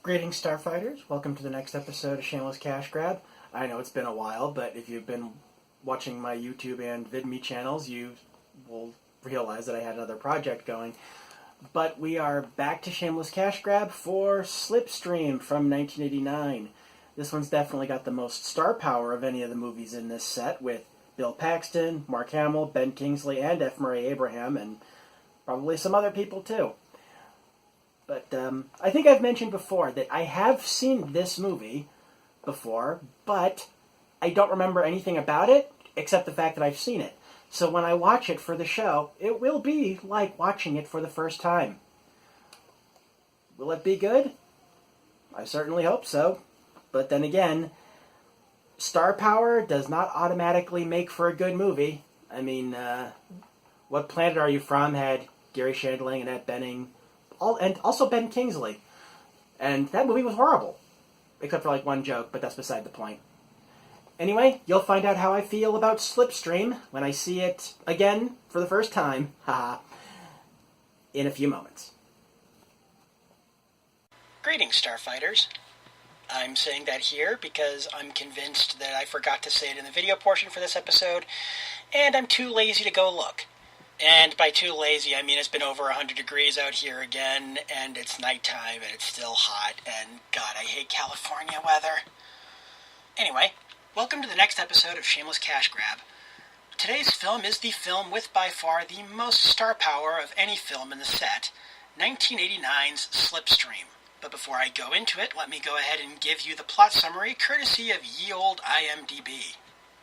Greetings, Starfighters. Welcome to the next episode of Shameless Cashgrab. I know it's been a while, but if you've been watching my YouTube and VidMe channels, you will realize that I had another project going. But we are back to Shameless Cashgrab for Slipstream from 1989. This one's definitely got the most star power of any of the movies in this set, with Bill Paxton, Mark Hamill, Ben Kingsley, and F. Murray Abraham, and probably some other people too. But I think I've mentioned before that I have seen this movie before, but I don't remember anything about it except the fact that I've seen it. So when I watch it for the show, it will be like watching it for the first time. Will it be good? I certainly hope so. But then again, star power does not automatically make for a good movie. I mean, What Planet Are You From had Gary Shandling and Annette Bening, and also Ben Kingsley. And that movie was horrible. Except for like one joke, but that's beside the point. Anyway, you'll find out how I feel about Slipstream when I see it again for the first time, in a few moments. Greetings, Starfighters. I'm saying that here because I'm convinced that I forgot to say it in the video portion for this episode, and I'm too lazy to go look. And by too lazy, I mean it's been over 100 degrees out here again, and it's nighttime, and it's still hot, and God, I hate California weather. Anyway, welcome to the next episode of Shameless Cashgrab. Today's film is the film with by far the most star power of any film in the set, 1989's Slipstream. But before I go into it, let me go ahead and give you the plot summary courtesy of ye olde IMDb.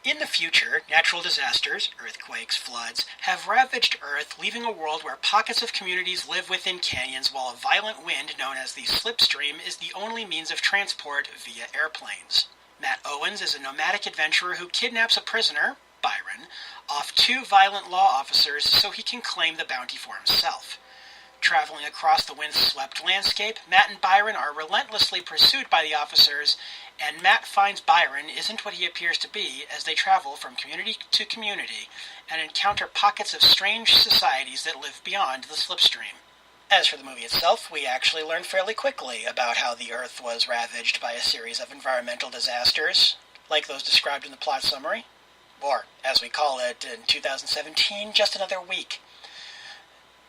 In the future, natural disasters, earthquakes, floods, have ravaged Earth, leaving a world where pockets of communities live within canyons while a violent wind known as the Slipstream is the only means of transport via airplanes. Matt Owens is a nomadic adventurer who kidnaps a prisoner, Byron, off two violent law officers so he can claim the bounty for himself. Traveling across the wind-swept landscape, Matt and Byron are relentlessly pursued by the officers, and Matt finds Byron isn't what he appears to be as they travel from community to community and encounter pockets of strange societies that live beyond the Slipstream. As for the movie itself, we actually learn fairly quickly about how the Earth was ravaged by a series of environmental disasters, like those described in the plot summary, or, as we call it in 2017, just another week.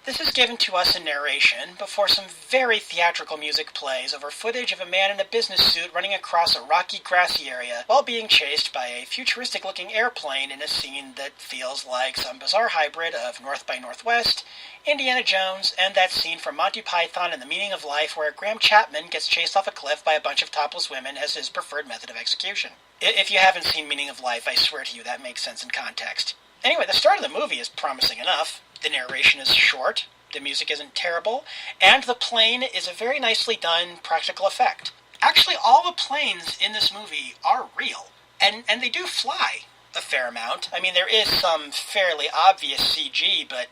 This is given to us in narration before some very theatrical music plays over footage of a man in a business suit running across a rocky, grassy area while being chased by a futuristic-looking airplane in a scene that feels like some bizarre hybrid of North by Northwest, Indiana Jones, and that scene from Monty Python and the Meaning of Life where Graham Chapman gets chased off a cliff by a bunch of topless women as his preferred method of execution. If you haven't seen Meaning of Life, I swear to you that makes sense in context. Anyway, the start of the movie is promising enough. The narration is short, the music isn't terrible, and the plane is a very nicely done practical effect. Actually, all the planes in this movie are real, and they do fly a fair amount. I mean, there is some fairly obvious CG, but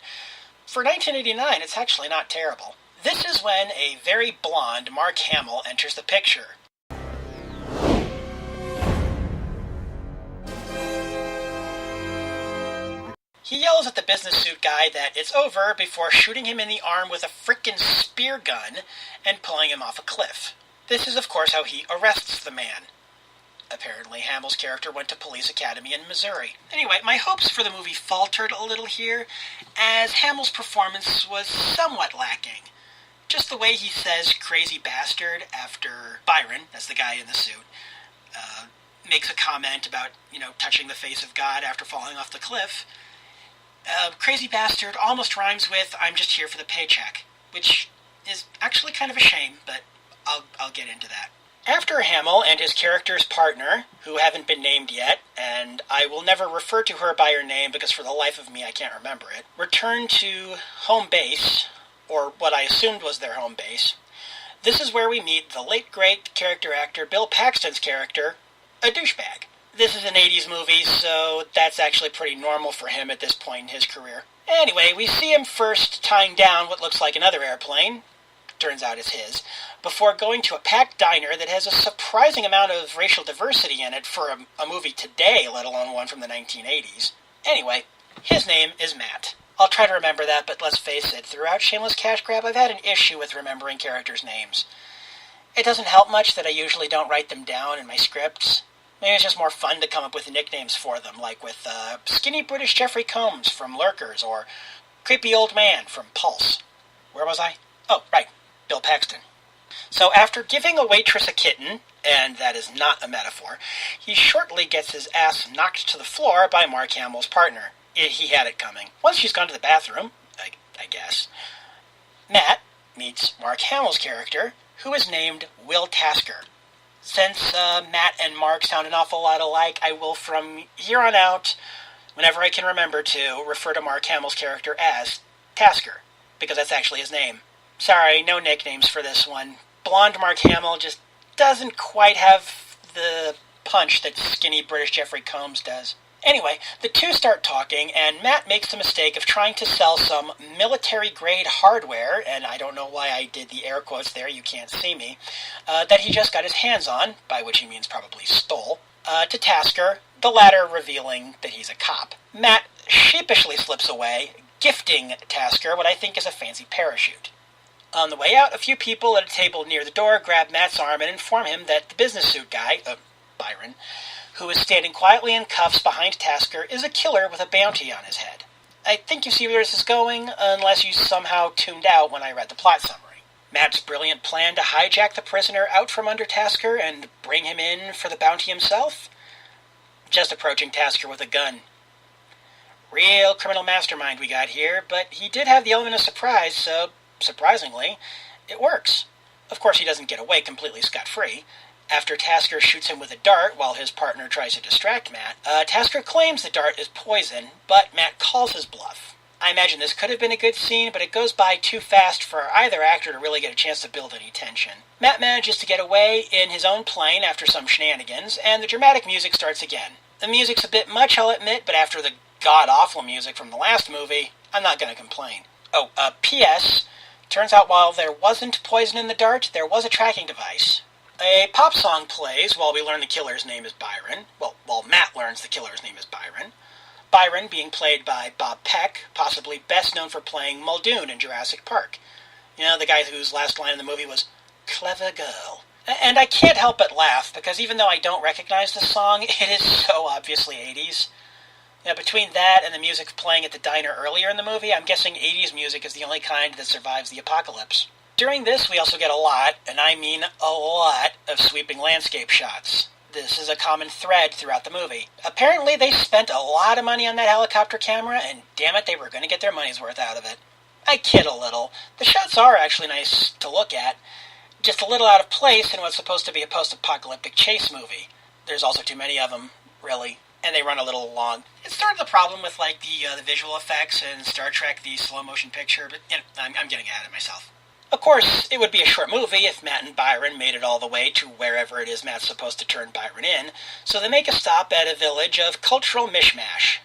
for 1989, it's actually not terrible. This is when a very blonde Mark Hamill enters the picture. He yells at the business suit guy that it's over before shooting him in the arm with a frickin' spear gun and pulling him off a cliff. This is, of course, how he arrests the man. Apparently, Hamill's character went to police academy in Missouri. Anyway, my hopes for the movie faltered a little here, as Hamill's performance was somewhat lacking. Just the way he says crazy bastard after Byron, that's the guy in the suit, makes a comment about, touching the face of God after falling off the cliff. Crazy bastard almost rhymes with I'm just here for the paycheck, which is actually kind of a shame, but I'll get into that. After Hamill and his character's partner, who haven't been named yet, and I will never refer to her by her name because for the life of me I can't remember it, return to home base, or what I assumed was their home base, this is where we meet the late great character actor Bill Paxton's character, a douchebag. This is an 80s movie, so that's actually pretty normal for him at this point in his career. Anyway, we see him first tying down what looks like another airplane, turns out it's his, before going to a packed diner that has a surprising amount of racial diversity in it for a movie today, let alone one from the 1980s. Anyway, his name is Matt. I'll try to remember that, but let's face it, throughout Shameless Cashgrab, I've had an issue with remembering characters' names. It doesn't help much that I usually don't write them down in my scripts. Maybe it's just more fun to come up with nicknames for them, like with Skinny British Jeffrey Combs from Lurkers, or Creepy Old Man from Pulse. Where was I? Oh, right, Bill Paxton. So after giving a waitress a kitten, and that is not a metaphor, he shortly gets his ass knocked to the floor by Mark Hamill's partner. He had it coming. Once she's gone to the bathroom, I guess, Matt meets Mark Hamill's character, who is named Will Tasker. Since Matt and Mark sound an awful lot alike, I will from here on out, whenever I can remember to, refer to Mark Hamill's character as Tasker, because that's actually his name. Sorry, no nicknames for this one. Blonde Mark Hamill just doesn't quite have the punch that skinny British Jeffrey Combs does. Anyway, the two start talking, and Matt makes the mistake of trying to sell some military-grade hardware, and I don't know why I did the air quotes there, you can't see me, that he just got his hands on, by which he means probably stole, to Tasker, the latter revealing that he's a cop. Matt sheepishly slips away, gifting Tasker what I think is a fancy parachute. On the way out, a few people at a table near the door grab Matt's arm and inform him that the business suit guy, Byron, who is standing quietly in cuffs behind Tasker, is a killer with a bounty on his head. I think you see where this is going, unless you somehow tuned out when I read the plot summary. Matt's brilliant plan to hijack the prisoner out from under Tasker and bring him in for the bounty himself? Just approaching Tasker with a gun. Real criminal mastermind we got here, but he did have the element of surprise, so, surprisingly, it works. Of course, he doesn't get away completely scot-free. After Tasker shoots him with a dart while his partner tries to distract Matt, Tasker claims the dart is poison, but Matt calls his bluff. I imagine this could have been a good scene, but it goes by too fast for either actor to really get a chance to build any tension. Matt manages to get away in his own plane after some shenanigans, and the dramatic music starts again. The music's a bit much, I'll admit, but after the god-awful music from the last movie, I'm not going to complain. Oh, P.S. Turns out while there wasn't poison in the dart, there was a tracking device. A pop song plays while we learn the killer's name is Byron. Well, while Matt learns the killer's name is Byron. Byron being played by Bob Peck, possibly best known for playing Muldoon in Jurassic Park. You know, the guy whose last line in the movie was, "Clever girl." And I can't help but laugh, because even though I don't recognize the song, it is so obviously 80s. You know, between that and the music playing at the diner earlier in the movie, I'm guessing 80s music is the only kind that survives the apocalypse. During this, we also get a lot, and I mean a lot, of sweeping landscape shots. This is a common thread throughout the movie. Apparently, they spent a lot of money on that helicopter camera, and damn it, they were going to get their money's worth out of it. I kid a little. The shots are actually nice to look at, just a little out of place in what's supposed to be a post-apocalyptic chase movie. There's also too many of them, really, and they run a little long. It's sort of the problem with like the visual effects in Star Trek, the slow-motion picture, but you know, I'm getting ahead of myself. Of course, it would be a short movie if Matt and Byron made it all the way to wherever it is Matt's supposed to turn Byron in, so they make a stop at a village of cultural mishmash.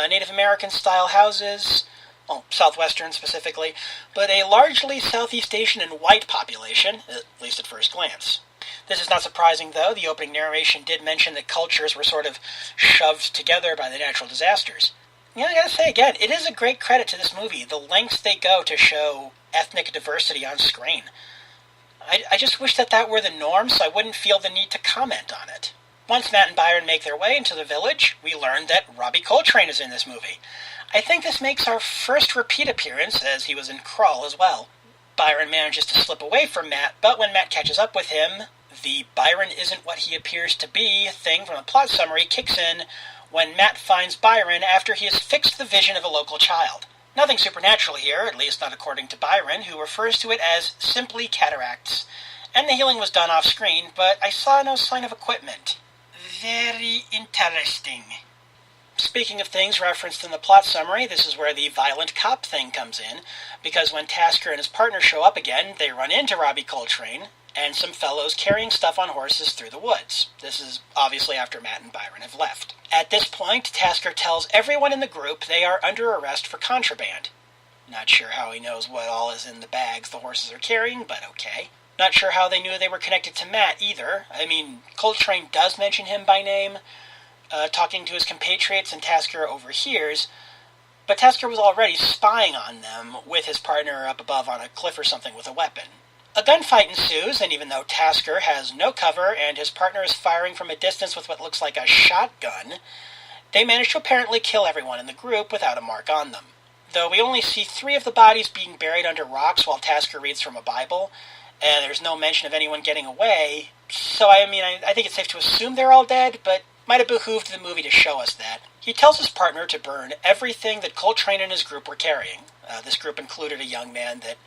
Native American-style houses, well, Southwestern specifically, but a largely Southeast Asian and white population, at least at first glance. This is not surprising, though. The opening narration did mention that cultures were sort of shoved together by the natural disasters. Yeah, I gotta say again, it is a great credit to this movie, the lengths they go to show ethnic diversity on screen. I just wish that were the norm, so I wouldn't feel the need to comment on it. Once Matt and Byron make their way into the village, we learn that Robbie Coltrane is in this movie. I think this makes our first repeat appearance, as he was in Crawl as well. Byron manages to slip away from Matt, but when Matt catches up with him, the Byron isn't what he appears to be thing from the plot summary kicks in when Matt finds Byron after he has fixed the vision of a local child. Nothing supernatural here, at least not according to Byron, who refers to it as simply cataracts. And the healing was done off-screen, but I saw no sign of equipment. Very interesting. Speaking of things referenced in the plot summary, this is where the violent cop thing comes in, because when Tasker and his partner show up again, they run into Robbie Coltrane and some fellows carrying stuff on horses through the woods. This is obviously after Matt and Byron have left. At this point, Tasker tells everyone in the group they are under arrest for contraband. Not sure how he knows what all is in the bags the horses are carrying, but okay. Not sure how they knew they were connected to Matt either. I mean, Coltrane does mention him by name, talking to his compatriots, and Tasker overhears, but Tasker was already spying on them with his partner up above on a cliff or something with a weapon. A gunfight ensues, and even though Tasker has no cover and his partner is firing from a distance with what looks like a shotgun, they manage to apparently kill everyone in the group without a mark on them. Though we only see 3 of the bodies being buried under rocks while Tasker reads from a Bible, and there's no mention of anyone getting away, so I think it's safe to assume they're all dead, but might have behooved the movie to show us that. He tells his partner to burn everything that Coltrane and his group were carrying. This group included a young man that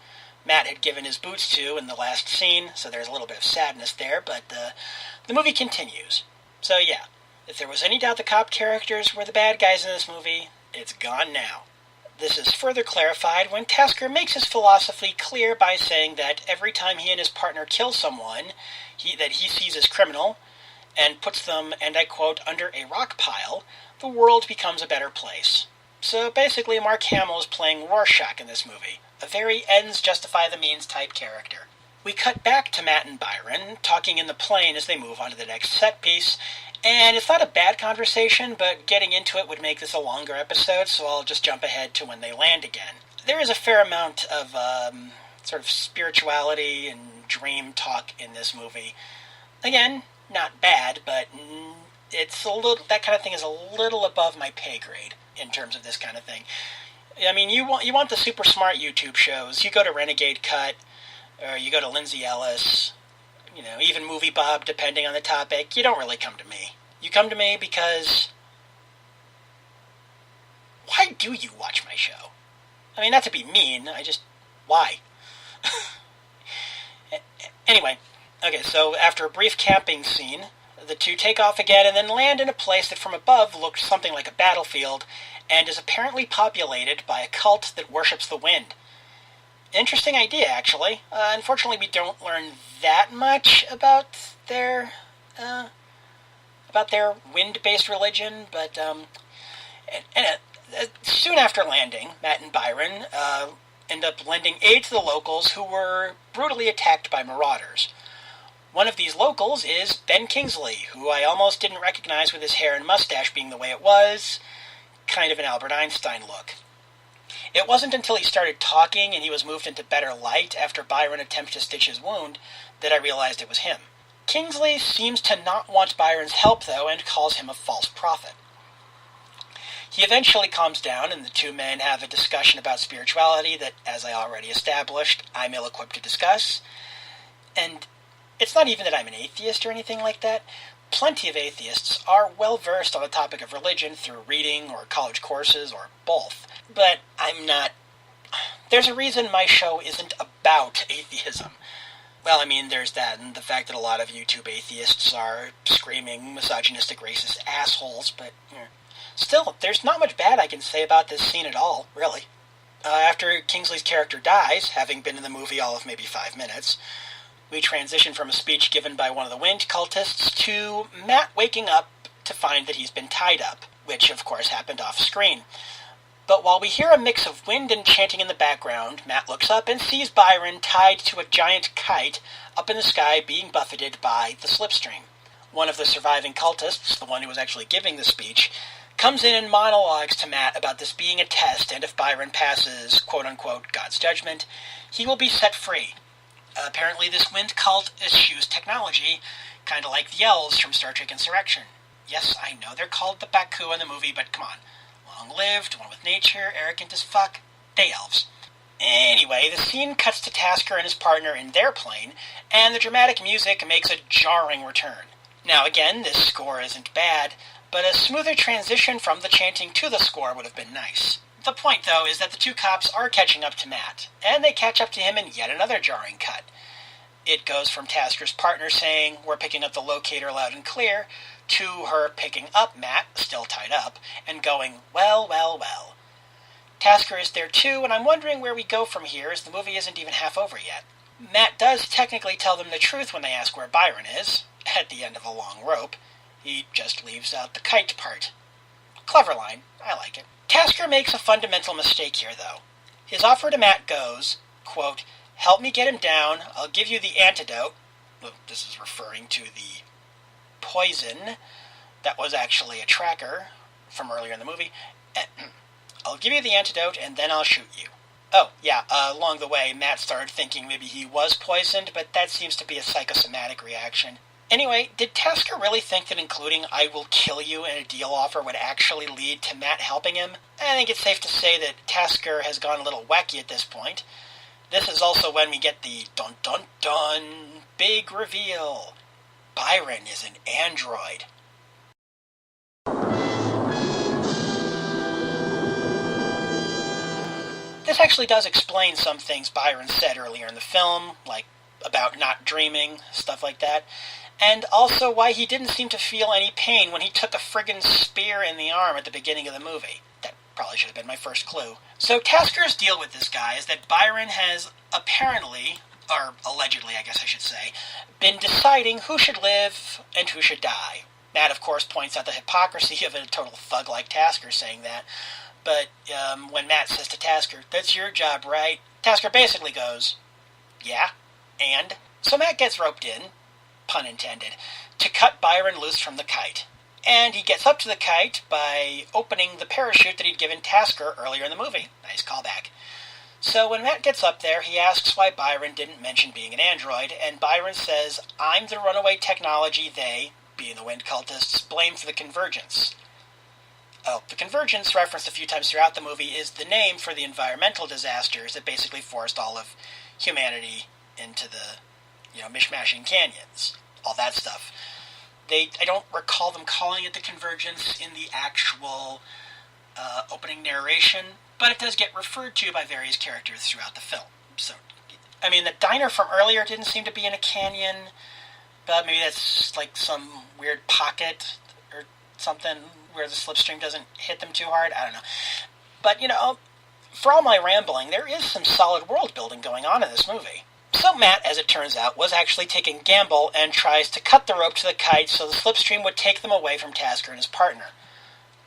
Matt had given his boots to in the last scene, so there's a little bit of sadness there, but the movie continues. So yeah, if there was any doubt the cop characters were the bad guys in this movie, it's gone now. This is further clarified when Tasker makes his philosophy clear by saying that every time he and his partner kill someone that he sees as criminal, and puts them, and I quote, under a rock pile, the world becomes a better place. So basically Mark Hamill is playing Rorschach in this movie. A very ends justify the means type character. We cut back to Matt and Byron, talking in the plane as they move on to the next set piece, and it's not a bad conversation, but getting into it would make this a longer episode, so I'll just jump ahead to when they land again. There is a fair amount of sort of spirituality and dream talk in this movie. Again, not bad, but it's a little, that kind of thing is a little above my pay grade in terms of this kind of thing. I mean, you want the super smart YouTube shows. You go to Renegade Cut, or you go to Lindsay Ellis, even Movie Bob, depending on the topic. You don't really come to me. You come to me because, why do you watch my show? I mean, not to be mean, why? Anyway, okay, so after a brief camping scene, the two take off again and then land in a place that from above looks something like a battlefield and is apparently populated by a cult that worships the wind. Interesting idea, actually. Unfortunately, we don't learn that much about their wind-based religion, but soon after landing, Matt and Byron end up lending aid to the locals who were brutally attacked by marauders. One of these locals is Ben Kingsley, who I almost didn't recognize with his hair and mustache being the way it was. Kind of an Albert Einstein look. It wasn't until he started talking and he was moved into better light after Byron attempts to stitch his wound that I realized it was him. Kingsley seems to not want Byron's help, though, and calls him a false prophet. He eventually calms down, and the two men have a discussion about spirituality that, as I already established, I'm ill-equipped to discuss. And it's not even that I'm an atheist or anything like that. Plenty of atheists are well-versed on the topic of religion through reading or college courses or both. But I'm not. There's a reason my show isn't about atheism. Well, I mean, there's that, and the fact that a lot of YouTube atheists are screaming misogynistic, racist assholes, but still, there's not much bad I can say about this scene at all, really. After Kingsley's character dies, having been in the movie all of maybe 5 minutes, we transition from a speech given by one of the wind cultists to Matt waking up to find that he's been tied up, which of course happened off screen. But while we hear a mix of wind and chanting in the background, Matt looks up and sees Byron tied to a giant kite up in the sky being buffeted by the Slipstream. One of the surviving cultists, the one who was actually giving the speech, comes in and monologues to Matt about this being a test, and if Byron passes, quote-unquote, God's judgment, he will be set free. Apparently this wind cult eschews technology, kind of like the elves from Star Trek Insurrection. Yes, I know they're called the Baku in the movie, but come on. Long-lived, one with nature, arrogant as fuck, they elves. Anyway, the scene cuts to Tasker and his partner in their plane, and the dramatic music makes a jarring return. Now again, this score isn't bad, but a smoother transition from the chanting to the score would have been nice. The point, though, is that the two cops are catching up to Matt, and they catch up to him in yet another jarring cut. It goes from Tasker's partner saying, "We're picking up the locator loud and clear," to her picking up Matt, still tied up, and going, "Well, well, well." Tasker is there too, and I'm wondering where we go from here, as the movie isn't even half over yet. Matt does technically tell them the truth when they ask where Byron is, at the end of a long rope. He just leaves out the kite part. Clever line. I like it. Tasker makes a fundamental mistake here, though. His offer to Matt goes, quote, "Help me get him down, I'll give you the antidote." Well, this is referring to the poison that was actually a tracker from earlier in the movie. "I'll give you the antidote, and then I'll shoot you." Oh, yeah, along the way, Matt started thinking maybe he was poisoned, but that seems to be a psychosomatic reaction. Anyway, did Tasker really think that including "I will kill you" in a deal offer would actually lead to Matt helping him? I think it's safe to say that Tasker has gone a little wacky at this point. This is also when we get the dun-dun-dun big reveal. Byron is an android. This actually does explain some things Byron said earlier in the film, like about not dreaming, stuff like that, and also why he didn't seem to feel any pain when he took a friggin' spear in the arm at the beginning of the movie. That probably should have been my first clue. So Tasker's deal with this guy is that Byron has apparently, or allegedly I guess I should say, been deciding who should live and who should die. Matt, of course, points out the hypocrisy of a total thug like Tasker saying that. But when Matt says to Tasker, "That's your job, right?" Tasker basically goes, "Yeah, and?" So Matt gets roped in, pun intended, to cut Byron loose from the kite. And he gets up to the kite by opening the parachute that he'd given Tasker earlier in the movie. Nice callback. So when Matt gets up there, he asks why Byron didn't mention being an android, and Byron says, "I'm the runaway technology they, being the Wind cultists, blame for the convergence." Oh, the convergence, referenced a few times throughout the movie, is the name for the environmental disasters that basically forced all of humanity into the, mishmashing canyons. All that stuff. I don't recall them calling it the convergence in the actual opening narration, but it does get referred to by various characters throughout the film. So, the diner from earlier didn't seem to be in a canyon, but maybe that's like some weird pocket or something where the slipstream doesn't hit them too hard. I don't know. But, for all my rambling, there is some solid world building going on in this movie. So Matt, as it turns out, was actually taking a gamble and tries to cut the rope to the kite so the slipstream would take them away from Tasker and his partner.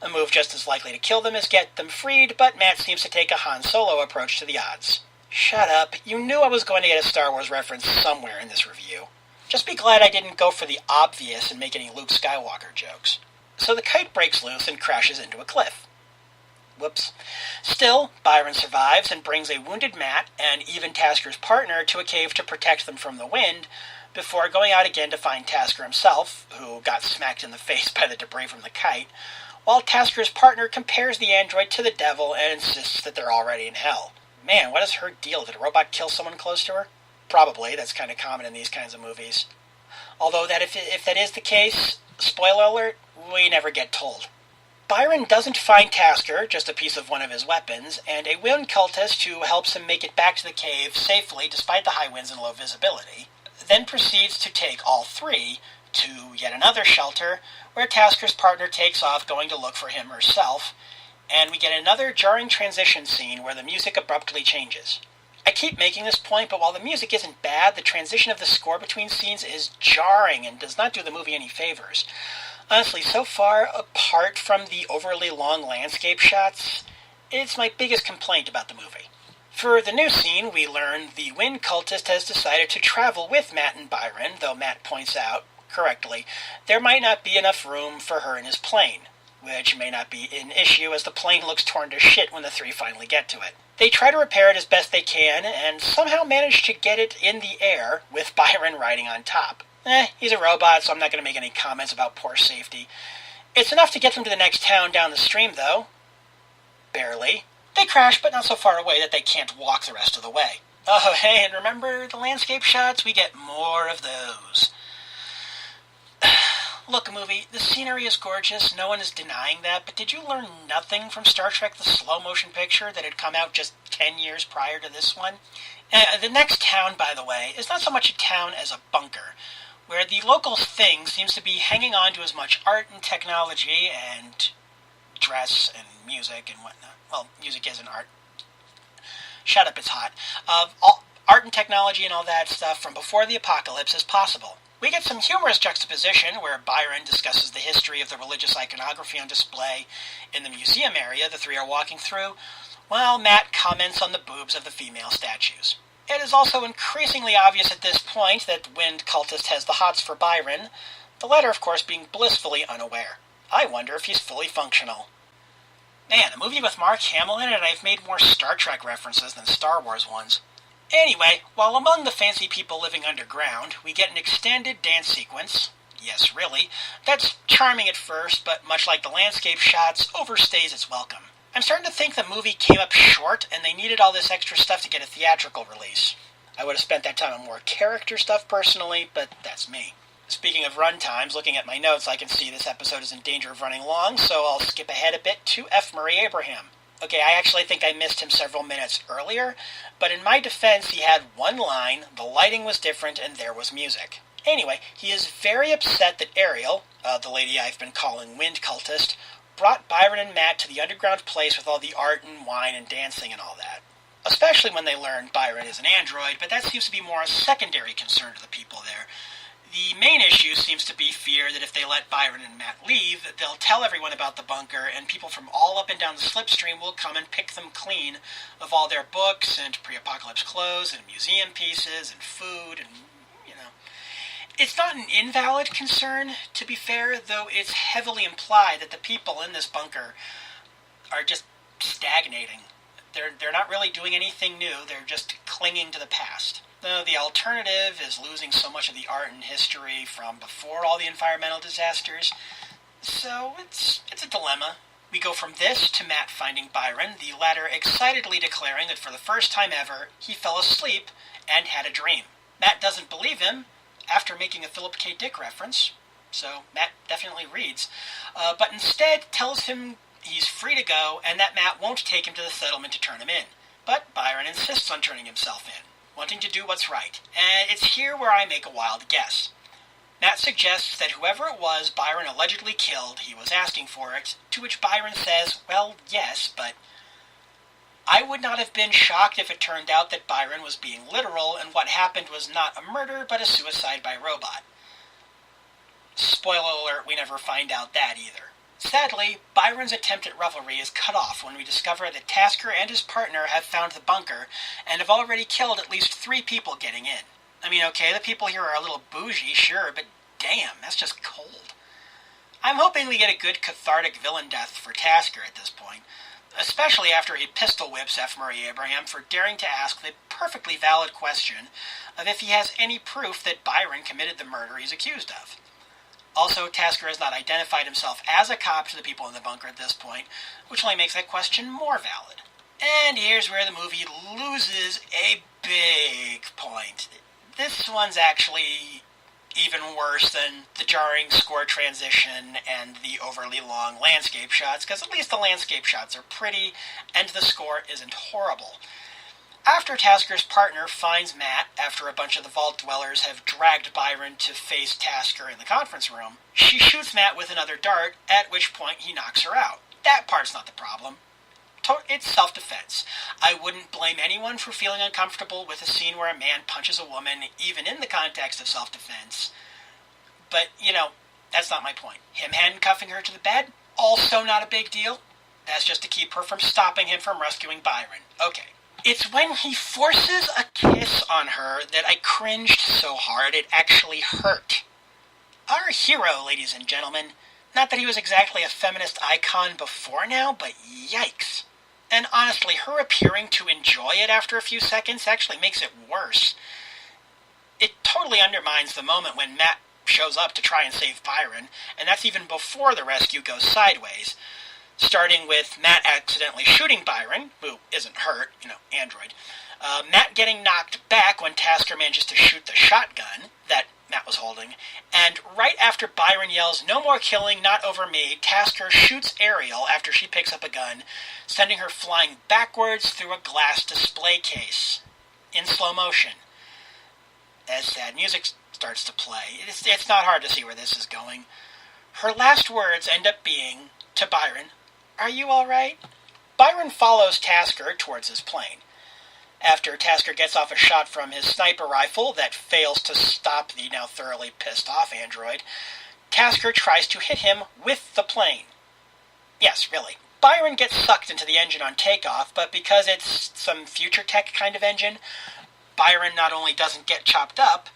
A move just as likely to kill them as get them freed, but Matt seems to take a Han Solo approach to the odds. Shut up. You knew I was going to get a Star Wars reference somewhere in this review. Just be glad I didn't go for the obvious and make any Luke Skywalker jokes. So the kite breaks loose and crashes into a cliff. Whoops. Still, Byron survives and brings a wounded Matt and even Tasker's partner to a cave to protect them from the wind, before going out again to find Tasker himself, who got smacked in the face by the debris from the kite, while Tasker's partner compares the android to the devil and insists that they're already in hell. Man, what is her deal? Did a robot kill someone close to her? Probably. That's kind of common in these kinds of movies. Although that if that is the case, spoiler alert, we never get told. Byron doesn't find Tasker, just a piece of one of his weapons, and a wind cultist who helps him make it back to the cave safely despite the high winds and low visibility, then proceeds to take all three to yet another shelter, where Tasker's partner takes off going to look for him herself, and we get another jarring transition scene where the music abruptly changes. I keep making this point, but while the music isn't bad, the transition of the score between scenes is jarring and does not do the movie any favors. Honestly, so far, apart from the overly long landscape shots, it's my biggest complaint about the movie. For the new scene, we learn the Wind cultist has decided to travel with Matt and Byron, though Matt points out, correctly, there might not be enough room for her in his plane, which may not be an issue as the plane looks torn to shit when the three finally get to it. They try to repair it as best they can, and somehow manage to get it in the air, with Byron riding on top. He's a robot, so I'm not going to make any comments about poor safety. It's enough to get them to the next town down the stream, though. Barely. They crash, but not so far away that they can't walk the rest of the way. Oh, hey, and remember the landscape shots? We get more of those. Look, movie, the scenery is gorgeous, no one is denying that, but did you learn nothing from Star Trek the Slow Motion Picture that had come out just 10 years prior to this one? The next town, by the way, is not so much a town as a bunker, where the local thing seems to be hanging on to as much art and technology and dress and music and whatnot. Well, music isn't art. Shut up, it's hot. All art and technology and all that stuff from before the apocalypse as possible. We get some humorous juxtaposition where Byron discusses the history of the religious iconography on display in the museum area the three are walking through, while Matt comments on the boobs of the female statues. It is also increasingly obvious at this point that the Wind cultist has the hots for Byron, the latter, of course, being blissfully unaware. I wonder if he's fully functional. Man, a movie with Mark Hamill in it, and I've made more Star Trek references than Star Wars ones. Anyway, while among the fancy people living underground, we get an extended dance sequence. Yes, really. That's charming at first, but much like the landscape shots, overstays its welcome. I'm starting to think the movie came up short, and they needed all this extra stuff to get a theatrical release. I would have spent that time on more character stuff personally, but that's me. Speaking of run times, looking at my notes, I can see this episode is in danger of running long, so I'll skip ahead a bit to F. Murray Abraham. Okay, I actually think I missed him several minutes earlier, but in my defense, he had one line, the lighting was different, and there was music. Anyway, he is very upset that Ariel, the lady I've been calling Wind Cultist, brought Byron and Matt to the underground place with all the art and wine and dancing and all that. Especially when they learn Byron is an android, but that seems to be more a secondary concern to the people there. The main issue seems to be fear that if they let Byron and Matt leave, they'll tell everyone about the bunker, and people from all up and down the Slipstream will come and pick them clean of all their books and pre-apocalypse clothes and museum pieces and food and, It's not an invalid concern, to be fair, though it's heavily implied that the people in this bunker are just stagnating. They're not really doing anything new, they're just clinging to the past. The alternative is losing so much of the art and history from before all the environmental disasters. So it's a dilemma. We go from this to Matt finding Byron, the latter excitedly declaring that for the first time ever, he fell asleep and had a dream. Matt doesn't believe him, after making a Philip K. Dick reference, so Matt definitely reads, but instead tells him he's free to go and that Matt won't take him to the settlement to turn him in. But Byron insists on turning himself in, wanting to do what's right, and it's here where I make a wild guess. Matt suggests that whoever it was Byron allegedly killed, he was asking for it, to which Byron says, well, yes, but I would not have been shocked if it turned out that Byron was being literal and what happened was not a murder but a suicide by robot. Spoiler alert, we never find out that either. Sadly, Byron's attempt at revelry is cut off when we discover that Tasker and his partner have found the bunker and have already killed at least 3 people getting in. I mean, okay, the people here are a little bougie, sure, but damn, that's just cold. I'm hoping we get a good cathartic villain death for Tasker at this point, especially after he pistol whips F. Murray Abraham for daring to ask the perfectly valid question of if he has any proof that Byron committed the murder he's accused of. Also, Tasker has not identified himself as a cop to the people in the bunker at this point, which only makes that question more valid. And here's where the movie loses a big point. This one's actually even worse than the jarring score transition and the overly long landscape shots, because at least the landscape shots are pretty, and the score isn't horrible. After Tasker's partner finds Matt, after a bunch of the Vault Dwellers have dragged Byron to face Tasker in the conference room, she shoots Matt with another dart, at which point he knocks her out. That part's not the problem. It's self-defense. I wouldn't blame anyone for feeling uncomfortable with a scene where a man punches a woman, even in the context of self-defense. But, that's not my point. Him handcuffing her to the bed? Also not a big deal. That's just to keep her from stopping him from rescuing Byron. Okay. It's when he forces a kiss on her that I cringed so hard it actually hurt. Our hero, ladies and gentlemen, not that he was exactly a feminist icon before now, but yikes. And honestly, her appearing to enjoy it after a few seconds actually makes it worse. It totally undermines the moment when Matt shows up to try and save Byron, and that's even before the rescue goes sideways. Starting with Matt accidentally shooting Byron, who isn't hurt, android. Matt getting knocked back when Tasker manages to shoot the shotgun that Matt was holding, and right after Byron yells, "No more killing, not over me," Tasker shoots Ariel after she picks up a gun, sending her flying backwards through a glass display case, in slow motion. As sad music starts to play, it's not hard to see where this is going. Her last words end up being, to Byron, "Are you alright?" Byron follows Tasker towards his plane. After Tasker gets off a shot from his sniper rifle that fails to stop the now thoroughly pissed off android, Tasker tries to hit him with the plane. Yes, really. Byron gets sucked into the engine on takeoff, but because it's some future tech kind of engine, Byron not only doesn't get chopped up,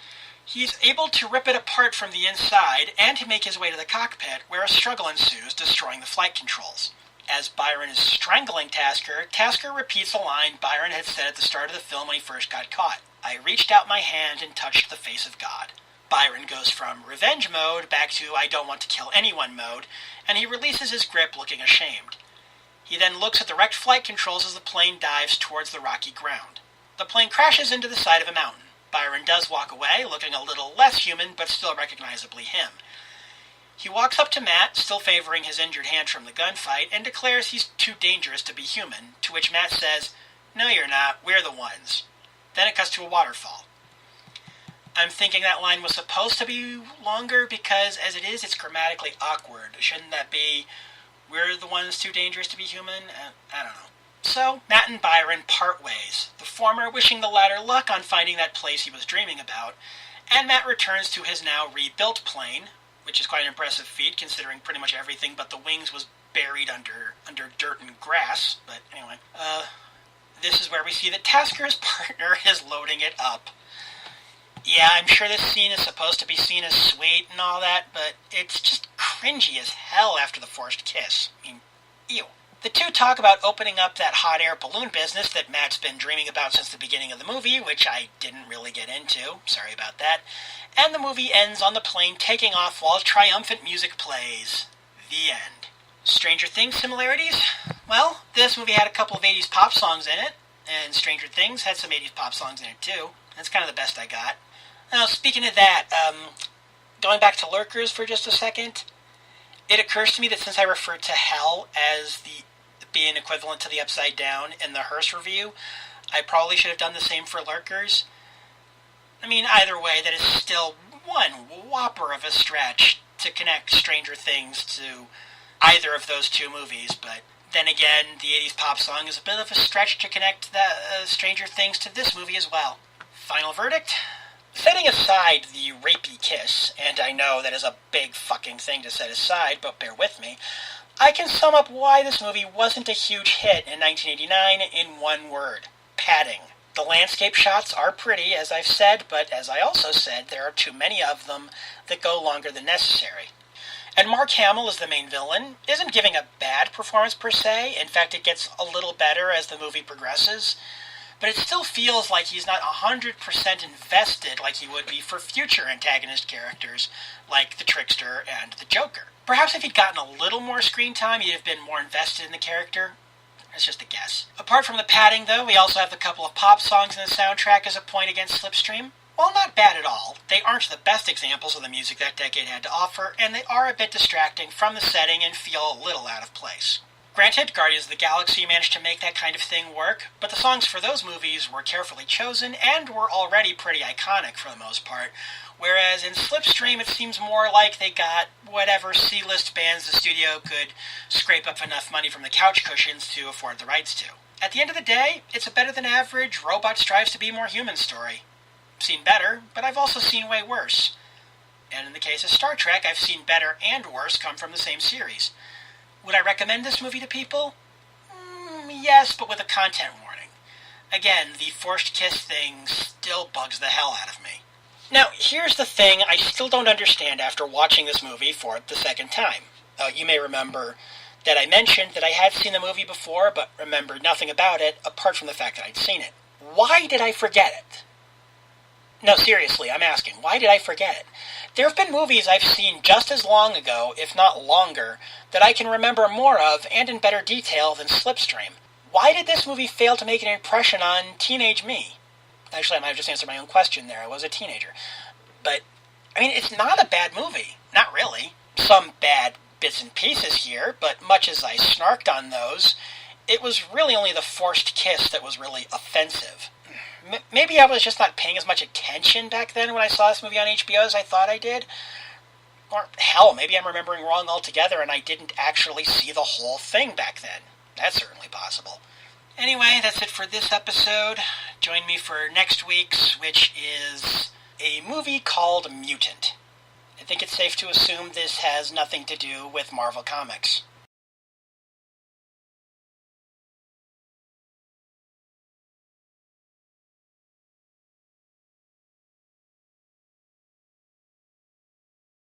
he's able to rip it apart from the inside and to make his way to the cockpit, where a struggle ensues, destroying the flight controls. As Byron is strangling Tasker, Tasker repeats a line Byron had said at the start of the film when he first got caught. I reached out my hand and touched the face of God. Byron goes from revenge mode back to I don't want to kill anyone mode, and he releases his grip looking ashamed. He then looks at the wrecked flight controls as the plane dives towards the rocky ground. The plane crashes into the side of a mountain. Byron does walk away, looking a little less human, but still recognizably him. He walks up to Matt, still favoring his injured hand from the gunfight, and declares he's too dangerous to be human, to which Matt says, No, you're not, we're the ones. Then it cuts to a waterfall. I'm thinking that line was supposed to be longer because, as it is, it's grammatically awkward. Shouldn't that be, we're the ones too dangerous to be human? I don't know. So, Matt and Byron part ways, the former wishing the latter luck on finding that place he was dreaming about, and Matt returns to his now rebuilt plane, which is quite an impressive feat considering pretty much everything but the wings was buried under dirt and grass. But anyway, this is where we see that Tasker's partner is loading it up. Yeah, I'm sure this scene is supposed to be seen as sweet and all that, but it's just cringy as hell after the forced kiss. I mean, ew. The two talk about opening up that hot air balloon business that Matt's been dreaming about since the beginning of the movie, which I didn't really get into. Sorry about that. And the movie ends on the plane taking off while triumphant music plays. The end. Stranger Things similarities? Well, this movie had a couple of 80s pop songs in it, and Stranger Things had some 80s pop songs in it too. That's kind of the best I got. Now, speaking of that, going back to Lurkers for just a second, it occurs to me that since I referred to hell as being equivalent to the Upside Down in the Hearst review, I probably should have done the same for Lurkers. I mean, either way, that is still one whopper of a stretch to connect Stranger Things to either of those two movies, but then again, the 80s pop song is a bit of a stretch to connect the Stranger Things to this movie as well. Final verdict? Setting aside the rapey kiss, and I know that is a big fucking thing to set aside, but bear with me, I can sum up why this movie wasn't a huge hit in 1989 in one word. Padding. The landscape shots are pretty, as I've said, but as I also said, there are too many of them that go longer than necessary. And Mark Hamill as the main villain isn't giving a bad performance per se. In fact, it gets a little better as the movie progresses. But it still feels like he's not 100% invested like he would be for future antagonist characters like the Trickster and the Joker. Perhaps if he'd gotten a little more screen time, he'd have been more invested in the character. That's just a guess. Apart from the padding, though, we also have a couple of pop songs in the soundtrack as a point against Slipstream. While not bad at all, they aren't the best examples of the music that decade had to offer, and they are a bit distracting from the setting and feel a little out of place. Granted, Guardians of the Galaxy managed to make that kind of thing work, but the songs for those movies were carefully chosen and were already pretty iconic for the most part, whereas in Slipstream it seems more like they got whatever C-list bands the studio could scrape up enough money from the couch cushions to afford the rights to. At the end of the day, it's a better than average robot strives to be more human story. I've seen better, but I've also seen way worse. And in the case of Star Trek, I've seen better and worse come from the same series. Would I recommend this movie to people? Yes, but with a content warning. Again, the forced kiss thing still bugs the hell out of me. Now, here's the thing I still don't understand after watching this movie for the second time. You may remember that I mentioned that I had seen the movie before, but remembered nothing about it apart from the fact that I'd seen it. Why did I forget it? No, seriously, I'm asking, why did I forget it? There have been movies I've seen just as long ago, if not longer, that I can remember more of and in better detail than Slipstream. Why did this movie fail to make an impression on teenage me? Actually, I might have just answered my own question there. I was a teenager. But, I mean, it's not a bad movie. Not really. Some bad bits and pieces here, but much as I snarked on those, it was really only the forced kiss that was really offensive. Maybe I was just not paying as much attention back then when I saw this movie on HBO as I thought I did. Or, hell, maybe I'm remembering wrong altogether and I didn't actually see the whole thing back then. That's certainly possible. Anyway, that's it for this episode. Join me for next week's, which is a movie called Mutant. I think it's safe to assume this has nothing to do with Marvel Comics.